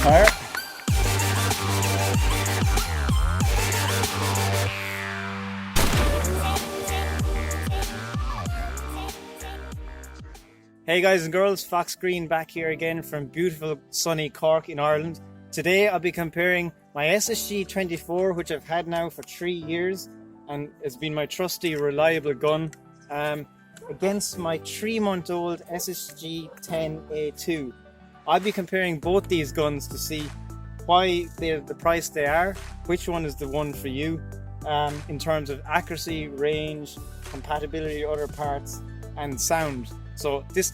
Fire. Hey guys and girls, Fox Green back here again from beautiful sunny Cork in Ireland. Today I'll be comparing my SSG24, which I've had now for 3 years and has been my trusty, reliable gun, against my 3-month-old SSG10A2. I'll be comparing both these guns to see why they're the price they are, which one is the one for you, in terms of accuracy, range, compatibility with other parts, and sound. So this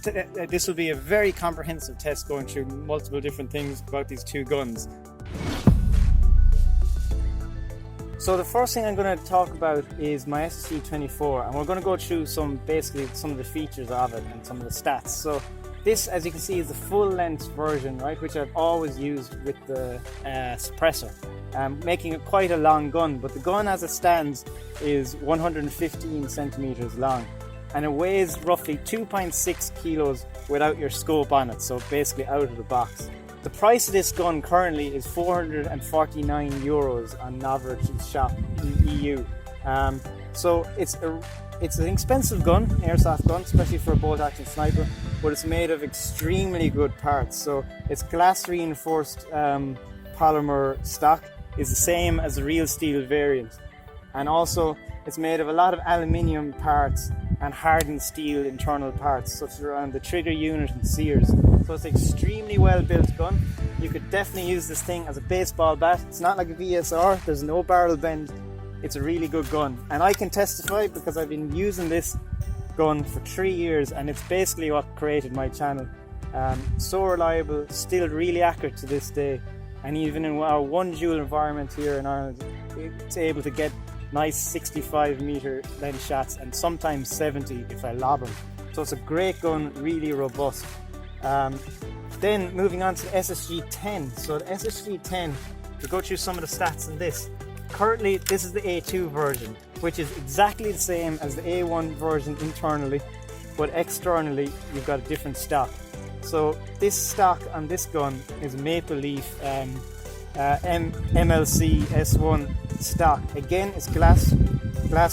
will be a very comprehensive test, going through multiple different things about these two guns. So the first thing I'm going to talk about is my SSG24, and we're going to go through basically some of the features of it and some of the stats. So this, as you can see, is the full length version, right, which I've always used with the suppressor, making it quite a long gun. But the gun as it stands is 115 centimeters long. And it weighs roughly 2.6 kilos without your scope on it, so basically out of the box. The price of this gun currently is €449 on Novritsch shop in the EU. So it's an expensive gun, airsoft gun, especially for a bolt action sniper, but it's made of extremely good parts. So its glass reinforced polymer stock is the same as the real steel variant, and also it's made of a lot of aluminium parts and hardened steel internal parts, such as around the trigger unit and sears. So it's an extremely well built gun. You could definitely use this thing as a baseball bat. It's not like a VSR, there's no barrel bend. It's a really good gun, and I can testify because I've been using this gun for 3 years, and it's basically what created my channel. So reliable, still really accurate to this day, and even in our one dual environment here in Ireland, it's able to get nice 65 meter length shots, and sometimes 70 if I lob them. So it's a great gun, really robust. Then moving on to the SSG10. So the SSG10, to go through some of the stats in this. Currently this is the A2 version, which is exactly the same as the A1 version internally, but externally you've got a different stock. So this stock on this gun is Maple Leaf MLC S1 stock. Again, it's glass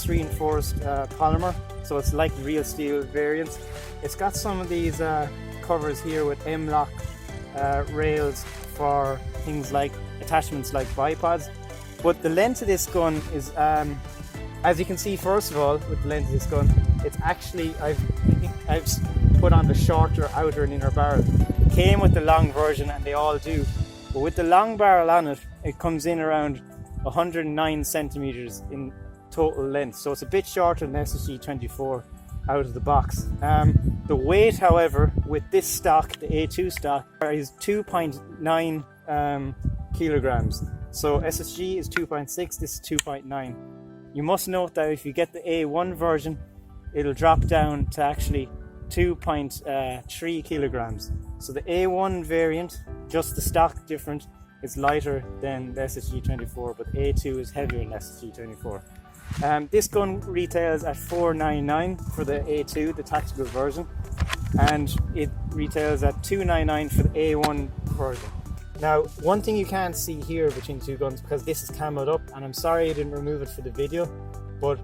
reinforced polymer, so it's like the real steel variant. It's got some of these covers here with M-lock rails for things like attachments like bipods. But the length of this gun is, as you can see, first of all, with the length of this gun, it's actually, I've put on the shorter outer and inner barrel. It came with the long version, and they all do. But with the long barrel on it, it comes in around 109 centimeters in total length. So it's a bit shorter than SSG24 out of the box. The weight, however, with this stock, the A2 stock, is 2.9 kilograms. So SSG is 2.6, this is 2.9. You must note that if you get the A1 version, it'll drop down to actually 2.3 kilograms. So the A1 variant, just the stock different, is lighter than the SSG24, but A2 is heavier than SSG24. This gun retails at $499 for the A2, the tactical version, and it retails at $299 for the A1 version. Now, one thing you can't see here between the two guns, because this is camoed up, and I'm sorry I didn't remove it for the video, but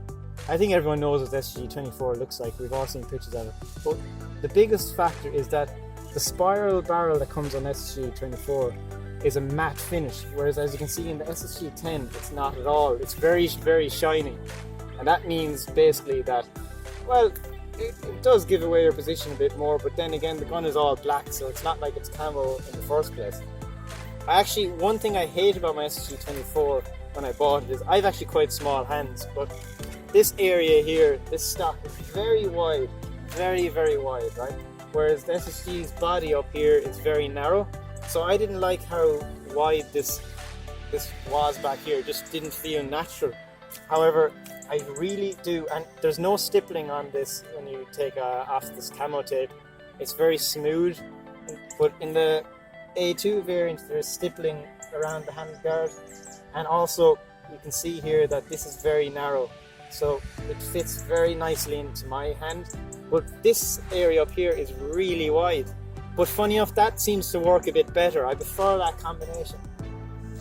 I think everyone knows what the SSG24 looks like. We've all seen pictures of it. But the biggest factor is that the spiral barrel that comes on SSG24 is a matte finish, whereas as you can see in the SSG10, it's not at all. It's very, very shiny, and that means basically that, well, it does give away your position a bit more, but then again, the gun is all black, so it's not like it's camo in the first place. One thing I hate about my SSG24 when I bought it is I've actually quite small hands, but this area here, this stock is very wide, very, very wide, right? Whereas the SSG's body up here is very narrow. So I didn't like how wide this was back here. It just didn't feel natural. However, I really do, and there's no stippling on this when you take off this camo tape. It's very smooth, but in the A2 variant there's stippling around the handguard, and also you can see here that this is very narrow, so it fits very nicely into my hand. But this area up here is really wide, But funny enough, that seems to work a bit better. I prefer that combination.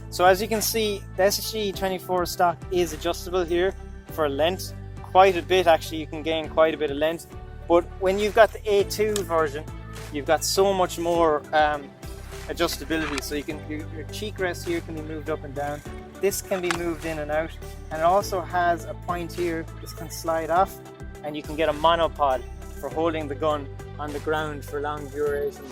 So as you can see, the SSG24 stock is adjustable here for length. Quite a bit actually, you can gain quite a bit of length. But when you've got the A2 version, you've got so much more adjustability. So you can, your cheek rest here can be moved up and down. This can be moved in and out. And it also has a point here, this can slide off, and you can get a monopod for holding the gun on the ground for long durations.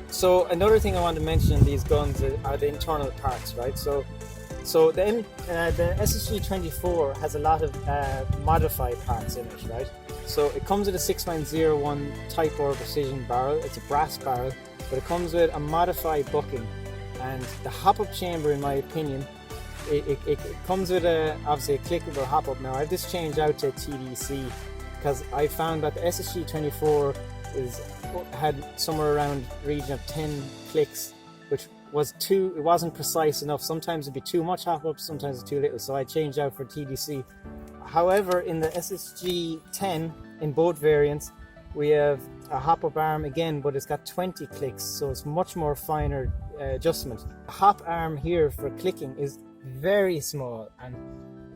So another thing I want to mention in these guns are the internal parts, right? So the SSG24 has a lot of modified parts in it, right? So it comes with a 6.01 Type R precision barrel. It's a brass barrel, but it comes with a modified bucking, and the hop-up chamber, in my opinion, it comes with obviously a clickable hop-up. Now I have this changed out to TDC because I found that the SSG24 had somewhere around region of 10 clicks, which was it wasn't precise enough. Sometimes it'd be too much hop-up, sometimes it's too little, so I changed out for TDC. However, in the SSG10, in both variants, we have a hop-up arm again, but it's got 20 clicks, so it's much more finer adjustment. The hop arm here for clicking is very small, and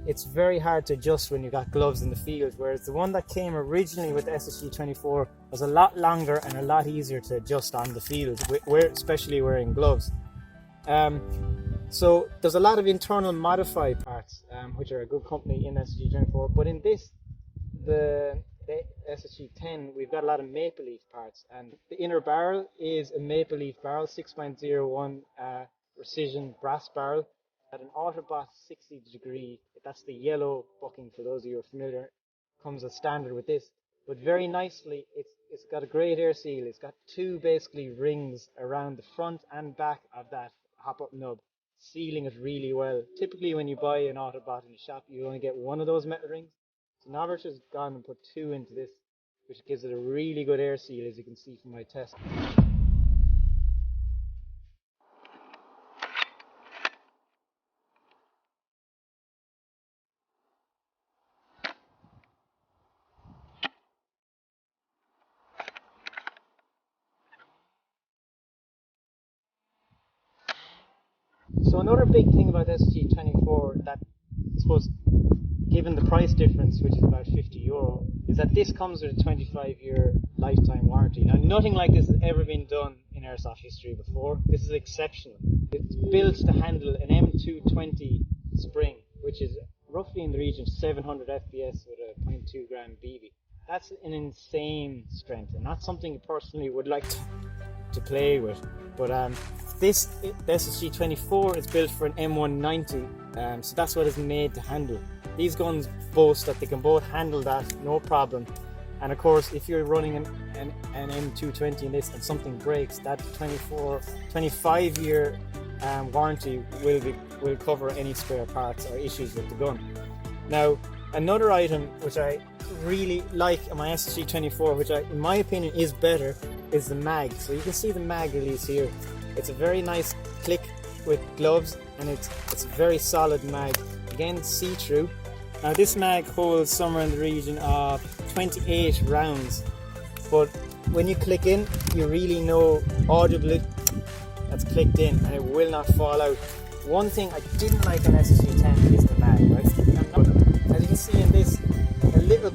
it's very hard to adjust when you've got gloves in the field, whereas the one that came originally with the SSG24 was a lot longer and a lot easier to adjust on the field, especially wearing gloves. So there's a lot of internal modified parts, which are a good company in SSG24, but in this, the SSG10, we've got a lot of maple leaf parts, and the inner barrel is a maple leaf barrel, 6.01 precision brass barrel at an Autobot 60 degree. That's the yellow bucking for those of you who are familiar. Comes as standard with this, but very nicely, it's got a great air seal. It's got two basically rings around the front and back of that hop-up nub, sealing it really well. Typically when you buy an Autobot in the shop, you only get one of those metal rings. So Novritsch has gone and put two into this, which gives it a really good air seal, as you can see from my test. So another big thing about SSG24 that, I suppose, given the price difference, which is about €50, is that this comes with a 25-year lifetime warranty. Now, nothing like this has ever been done in airsoft history before. This is exceptional. It's built to handle an M220 spring, which is roughly in the region of 700 FPS with a 0.2 gram BB. That's an insane strength, and that's something I personally would like to play with. But this SSG24 is built for an M190, so that's what it's made to handle. These guns boast that they can both handle that, no problem. And of course, if you're running an M220 in this and something breaks, that 25-year warranty will cover any spare parts or issues with the gun. Now, another item which I really like on my SSG24, which in my opinion is better, is the mag. So you can see the mag release here. It's a very nice click with gloves, and it's a very solid mag. Again, see-through. Now this mag holds somewhere in the region of 28 rounds, but when you click in, you really know audibly that's clicked in, and it will not fall out. One thing I didn't like on SSG10 is the mag, right? As you can see in this, a little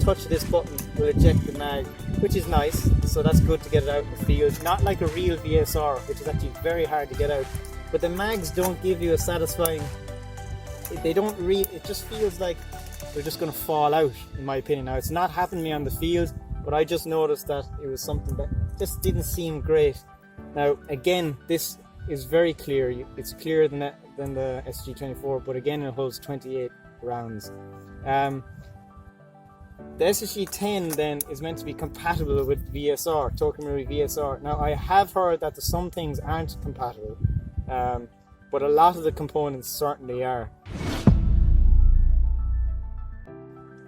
touch of this button will eject the mag, which is nice, so that's good to get it out in the field. Not like a real VSR, which is actually very hard to get out. But the mags don't give you a satisfying, it just feels like they're just going to fall out, in my opinion. Now, it's not happened to me on the field, but I just noticed that it was something that just didn't seem great. Now, again, this is very clear. It's clearer than the SSG24, but again, it holds 28 rounds. The SSG10 then is meant to be compatible with VSR, Tokamori VSR. Now, I have heard that some things aren't compatible, but a lot of the components certainly are.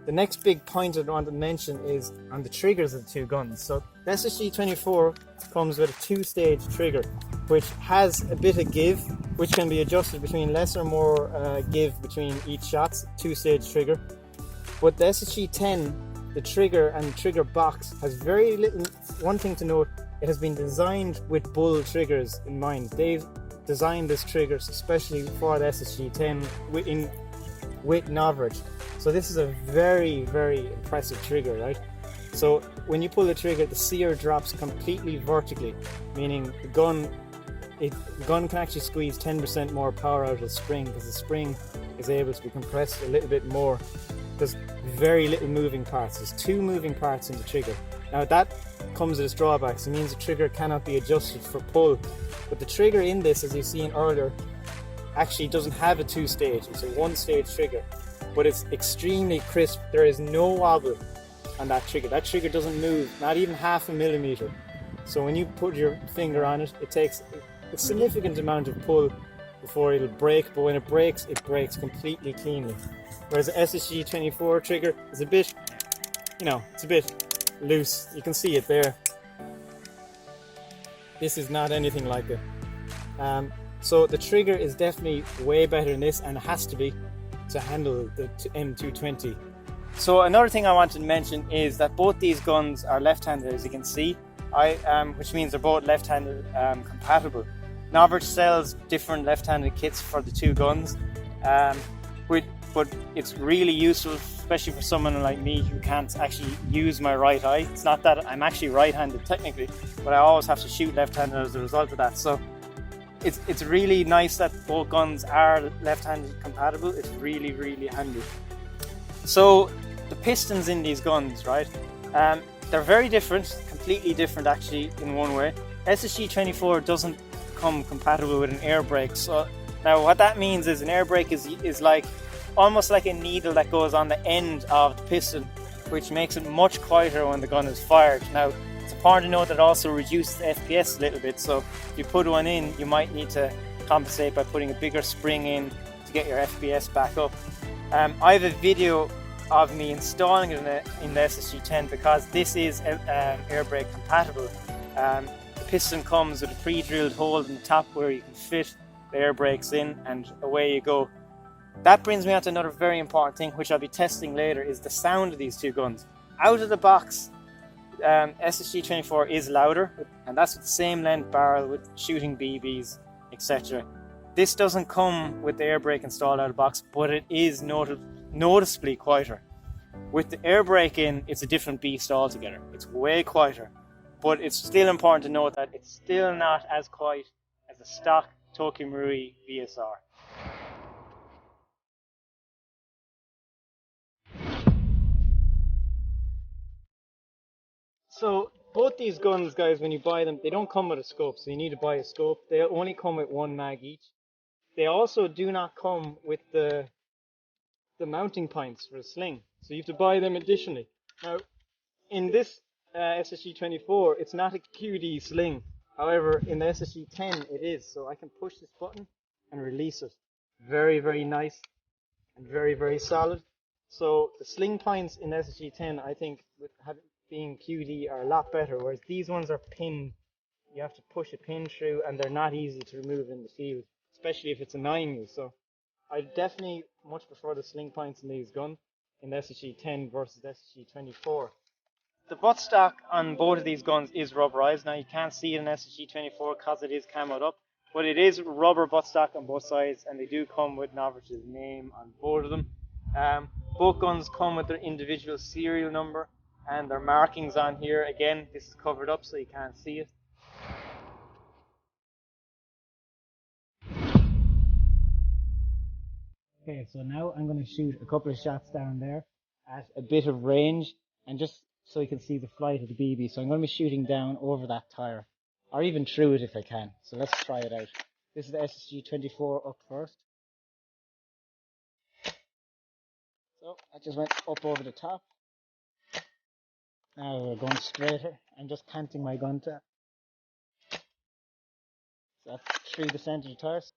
The next big point I want to mention is on the triggers of the two guns. So the SSG24 comes with a two-stage trigger. which has a bit of give, which can be adjusted between less or more give between each shot, two-stage trigger. But the SSG10, the trigger and trigger box has very little. One thing to note, it has been designed with bull triggers in mind. They've designed this trigger especially for the SSG10 with Novritsch. So this is a very, very impressive trigger, right? So when you pull the trigger, the sear drops completely vertically, meaning the gun can actually squeeze 10% more power out of the spring, because the spring is able to be compressed a little bit more. There's very little moving parts. There's 2 moving parts in the trigger. Now that comes with its drawbacks. It means the trigger cannot be adjusted for pull. But the trigger in this, as you've seen earlier, actually doesn't have a 2-stage. It's a 1-stage trigger. But it's extremely crisp. There is no wobble on that trigger. That trigger doesn't move, not even half a millimeter. So when you put your finger on it, it takes a significant amount of pull before it'll break. But when it breaks completely cleanly. Whereas the SSG24 trigger is a bit, it's a bit loose. You can see it there. This is not anything like it. So the trigger is definitely way better than this, and it has to be to handle the M220. So another thing I wanted to mention is that both these guns are left-handed, as you can see, which means they're both left-handed compatible. Novritsch sells different left-handed kits for the 2 guns, but it's really useful, especially for someone like me who can't actually use my right eye. It's not that I'm actually right-handed technically, but I always have to shoot left-handed as a result of that. So it's really nice that both guns are left-handed compatible. It's really, really handy. So the pistons in these guns, right? They're very different, completely different actually in one way. SSG24 doesn't come compatible with an air brake. So now what that means is an air brake is like almost like a needle that goes on the end of the piston, which makes it much quieter when the gun is fired. Now it's important to note that it also reduces FPS a little bit, so if you put one in, you might need to compensate by putting a bigger spring in to get your FPS back up. I have a video of me installing it in the SSG10 because this is air brake compatible. The piston comes with a pre-drilled hole in the top where you can fit the air brakes in, and away you go. That brings me on to another very important thing, which I'll be testing later, is the sound of these 2 guns. Out of the box, SSG24 is louder, and that's with the same length barrel with shooting BBs, etc. This doesn't come with the air brake installed out of the box, but it is noticeably quieter. With the air brake in, it's a different beast altogether. It's way quieter, but it's still important to note that it's still not as quiet as the stock Tokyo Marui VSR. So both these guns, guys, when you buy them, they don't come with a scope, so you need to buy a scope. They only come with 1 mag each. They also do not come with the mounting points for a sling, so you have to buy them additionally. Now, in this SSG24, it's not a QD sling. However, in the SSG10, it is. So I can push this button and release it. Very, very nice and very, very solid. So the sling points in the SSG10, I think, with being QD, are a lot better, whereas these ones are pinned. You have to push a pin through, and they're not easy to remove in the field, especially if it's annoying you. So I definitely much prefer the sling points in these guns in the SSG10 versus the SSG24. The buttstock on both of these guns is rubberized. Now you can't see it in SSG24 because it is camoed up, but it is rubber buttstock on both sides, and they do come with Novritsch's name on both of them. Both guns come with their individual serial number and their markings on here. Again, this is covered up so you can't see it. Okay, so now I'm going to shoot a couple of shots down there at a bit of range, and just so you can see the flight of the BB. So I'm going to be shooting down over that tire, or even through it if I can. So let's try it out. This is the SSG24 up first. So I just went up over the top. Now we're going straighter. I'm just canting my gun to. So that's through the center of the tires.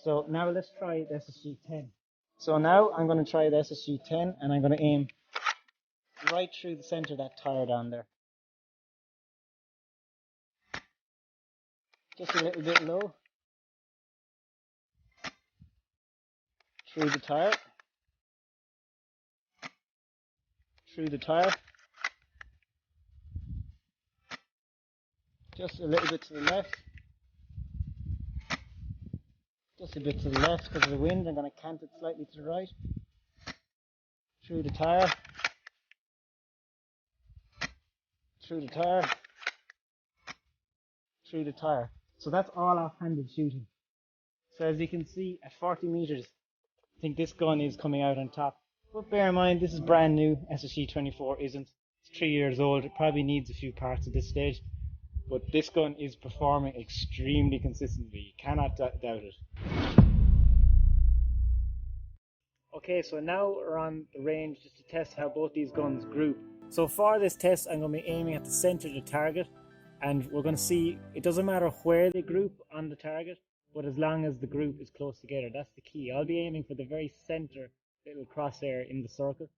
So now let's try the SSG10. So now I'm going to try the SSG10, and I'm going to aim right through the center of that tire down there. just a little bit low, through the tire, through the tire, just a little bit to the left, just a bit to the left because of the wind. I'm going to cant it slightly to the right, through the tire, through the tire, through the tire. So that's all off-handed shooting. So as you can see, at 40 meters, I think this gun is coming out on top. But bear in mind, this is brand new. SSG24 isn't. It's 3 years old. It probably needs a few parts at this stage. But this gun is performing extremely consistently. You cannot doubt it. Okay, so now we're on the range just to test how both these guns group. So for this test, I'm going to be aiming at the center of the target. And we're going to see, it doesn't matter where they group on the target, but as long as the group is close together, that's the key. I'll be aiming for the very center little crosshair in the circle.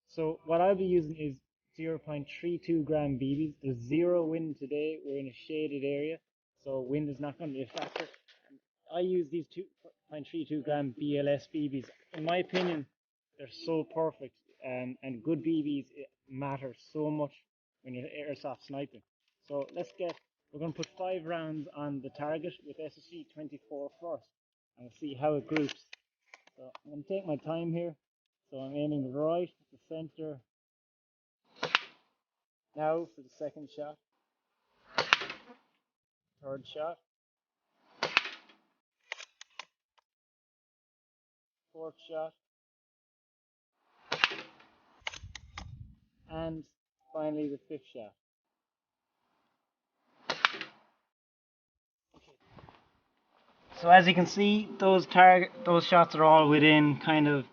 So what I'll be using is 0.32 gram BBs. There's zero wind today. We're in a shaded area, so wind is not going to be a factor. I use these 2.32 gram BLS BBs. In my opinion, they're so perfect, and good BBs matter so much when you're airsoft sniping. So we're going to put 5 rounds on the target with SSG24 first, and we'll see how it groups. So I'm going to take my time here. So I'm aiming right at the center. Now for the second shot, third shot, fourth shot, and finally the fifth shot. So as you can see, those shots are all within kind of,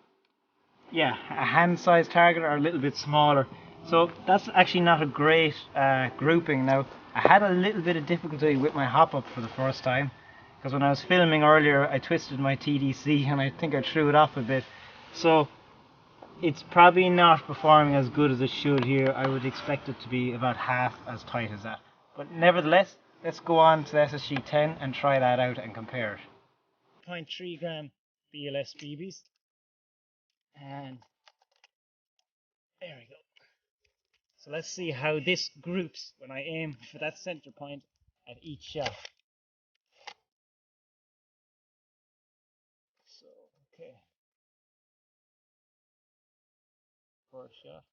a hand-sized target or a little bit smaller. So that's actually not a great grouping. Now, I had a little bit of difficulty with my hop-up for the first time, because when I was filming earlier, I twisted my TDC and I think I threw it off a bit. So it's probably not performing as good as it should here. I would expect it to be about half as tight as that. But nevertheless, let's go on to the SSG10 and try that out and compare it. 0.3 gram BLS BBs. And there we go. So let's see how this groups when I aim for that center point at each shot. So, okay. First shot.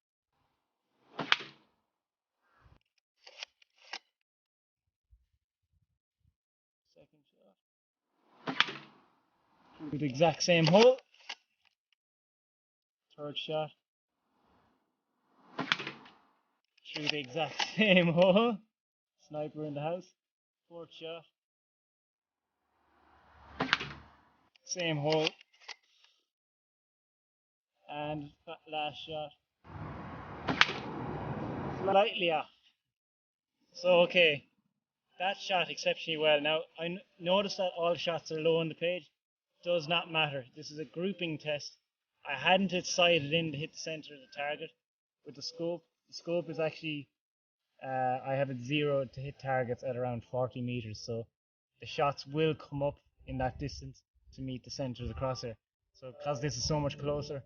Second shot. Do the exact same hole. Third shot. Through the exact same hole. Sniper in the house. Fourth shot. Same hole. And last shot. Slightly off. So okay, that shot exceptionally well. Now I noticed that all shots are low on the page. Does not matter. This is a grouping test. I hadn't sighted in to hit the center of the target with the scope. The scope is actually, I have it zeroed to hit targets at around 40 meters. So the shots will come up in that distance to meet the center of the crosshair. So because this is so much closer,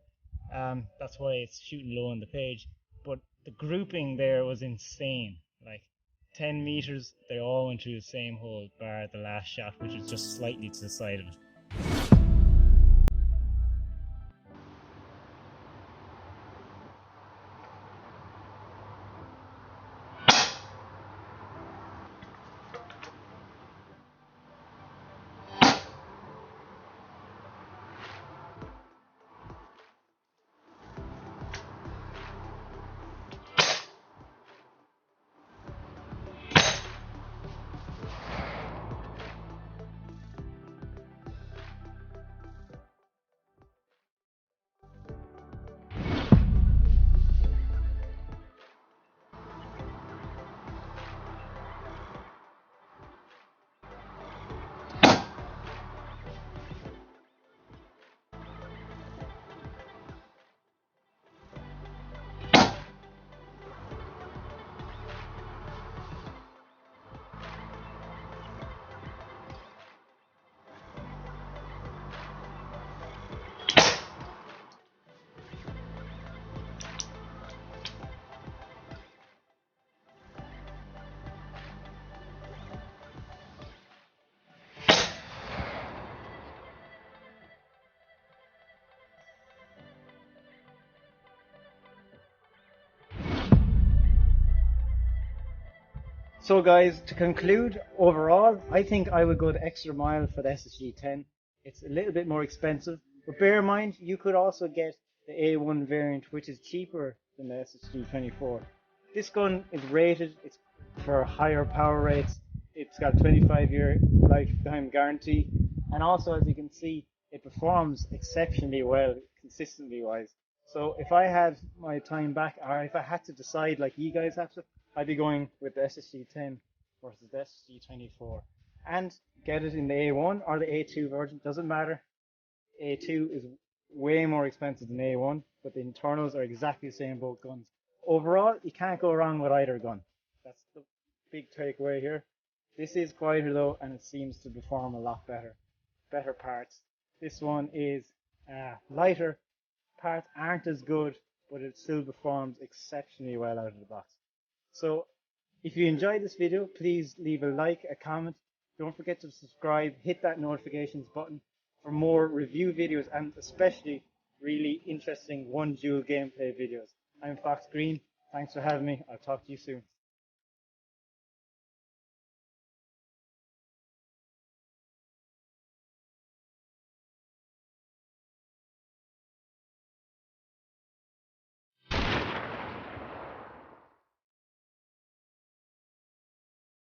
that's why it's shooting low on the page. But the grouping there was insane. Like 10 meters, they all went through the same hole, bar the last shot, which is just slightly to the side of it. So guys, to conclude, overall, I think I would go the extra mile for the SSG10. It's a little bit more expensive, but bear in mind, you could also get the A1 variant, which is cheaper than the SSG24. This gun is rated, it's for higher power rates, it's got 25-year lifetime guarantee, and also, as you can see, it performs exceptionally well, consistently wise. So if I had my time back, or if I had to decide like you guys have to, I'd be going with the SSG10 versus the SSG24. And get it in the A1 or the A2 version, doesn't matter. A2 is way more expensive than A1, but the internals are exactly the same in both guns. Overall, you can't go wrong with either gun. That's the big takeaway here. This is quieter though, and it seems to perform a lot better. Better parts. This one is lighter. Parts aren't as good, but it still performs exceptionally well out of the box. So if you enjoyed this video, please leave a like, a comment. Don't forget to subscribe, hit that notifications button for more review videos and especially really interesting one duel gameplay videos. I'm Fox Green. Thanks for having me. I'll talk to you soon.